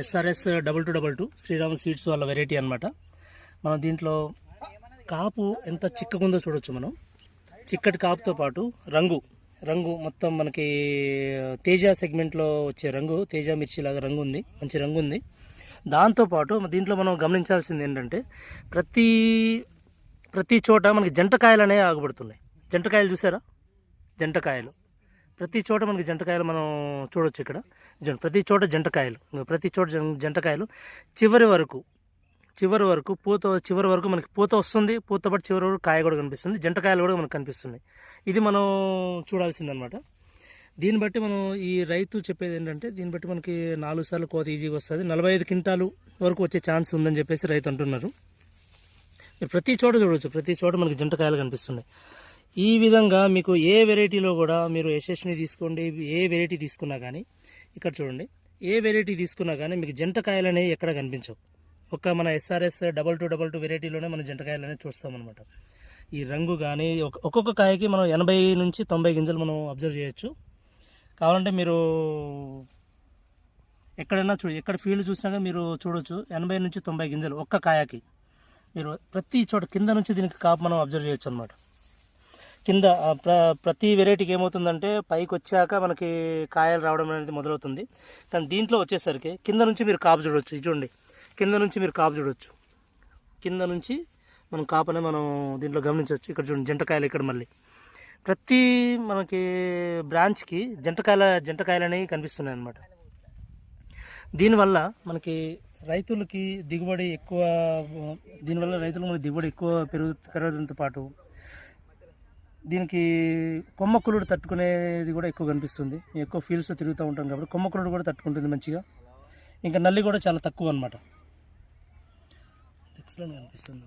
SRS 2222 Sriram seeds వాళ్ళ variety అనమాట. మనం దీంట్లో కాపు ఎంత చిక్కగుందో చూడొచ్చు. మనం చిక్కటి కాపుతో పాటు రంగు మొత్తం మనకి తేజ సెగ్మెంట్లో వచ్చే రంగు, తేజ మిర్చి లాగా రంగు ఉంది, మంచి రంగు ఉంది. దాంతోపాటు దీంట్లో మనం గమనించాల్సింది ఏంటంటే ప్రతి చోట మనకి జంటకాయలు అనేవి ఆగుపడుతున్నాయి. జంటకాయలు చూసారా? జంటకాయలు ప్రతి చోట మనకి జంటకాయలు మనం చూడొచ్చు. ఇక్కడ ప్రతి చోట జంటకాయలు చివరి వరకు మనకి పూత వస్తుంది. పూత పాటు చివరి వరకు కాయ కూడా కనిపిస్తుంది, జంటకాయలు కూడా మనకు కనిపిస్తున్నాయి. ఇది మనం చూడాల్సిందనమాట. దీన్ని బట్టి మనం ఈ రైతు చెప్పేది ఏంటంటే, దీన్ని బట్టి మనకి 4 సార్లు కోత ఈజీగా వస్తుంది, 45 క్వింటాలు వరకు వచ్చే ఛాన్స్ ఉందని చెప్పేసి రైతు అంటున్నారు. మీరు ప్రతి చోట చూడవచ్చు, ప్రతి చోట మనకి జంటకాయలు కనిపిస్తున్నాయి. ఈ విధంగా మీకు ఏ వెరైటీలో కూడా మీరు యశస్విని తీసుకోండి, ఏ వెరైటీ తీసుకున్నా కానీ ఇక్కడ చూడండి, ఏ వెరైటీ తీసుకున్నా కానీ మీకు జంటకాయలు అనేవి ఎక్కడ కనిపించవు. ఒక మన SRS 2222 వెరైటీలోనే మన జంటకాయలు అనేవి చూస్తామన్నమాట. ఈ రంగు కానీ ఒక్కొక్క కాయకి మనం 80 నుంచి 90 గింజలు మనం అబ్జర్వ్ చేయొచ్చు. కావాలంటే మీరు ఎక్కడైనా ఎక్కడ ఫీల్డ్ చూసినా కానీ మీరు చూడొచ్చు, 80 నుంచి 90 గింజలు ఒక్క కాయకి. మీరు ప్రతి చోట కింద నుంచి దీనికి కాపు మనం అబ్జర్వ్ చేయొచ్చు అనమాట. కింద ప్రతి వెరైటీకి ఏమవుతుందంటే పైకి వచ్చాక మనకి కాయలు రావడం అనేది మొదలవుతుంది. కానీ దీంట్లో వచ్చేసరికి కింద నుంచి మీరు కాపు చూడవచ్చు. చూడండి, కింద నుంచి మీరు కాపు చూడవచ్చు. కింద నుంచి మనం కాపునే మనం దీంట్లో గమనించవచ్చు. ఇక్కడ చూడండి, జంటకాయలు ఇక్కడ మళ్ళీ ప్రతి మనకి బ్రాంచ్కి జంటకాయలు అనేవి కనిపిస్తున్నాయి అన్నమాట. దీనివల్ల మనకి రైతులకి దిగుబడి ఎక్కువ, పెరగడంతో పాటు దీనికి కొమ్మకులుడు తట్టుకునేది కూడా ఎక్కువ కనిపిస్తుంది. ఎక్కువ ఫీల్డ్స్లో తిరుగుతూ ఉంటాం కాబట్టి కొమ్మకులుడు కూడా తట్టుకుంటుంది మంచిగా. ఇంకా నల్లి కూడా చాలా తక్కువ అనమాట. ఎక్సలెంట్ కనిపిస్తుంది.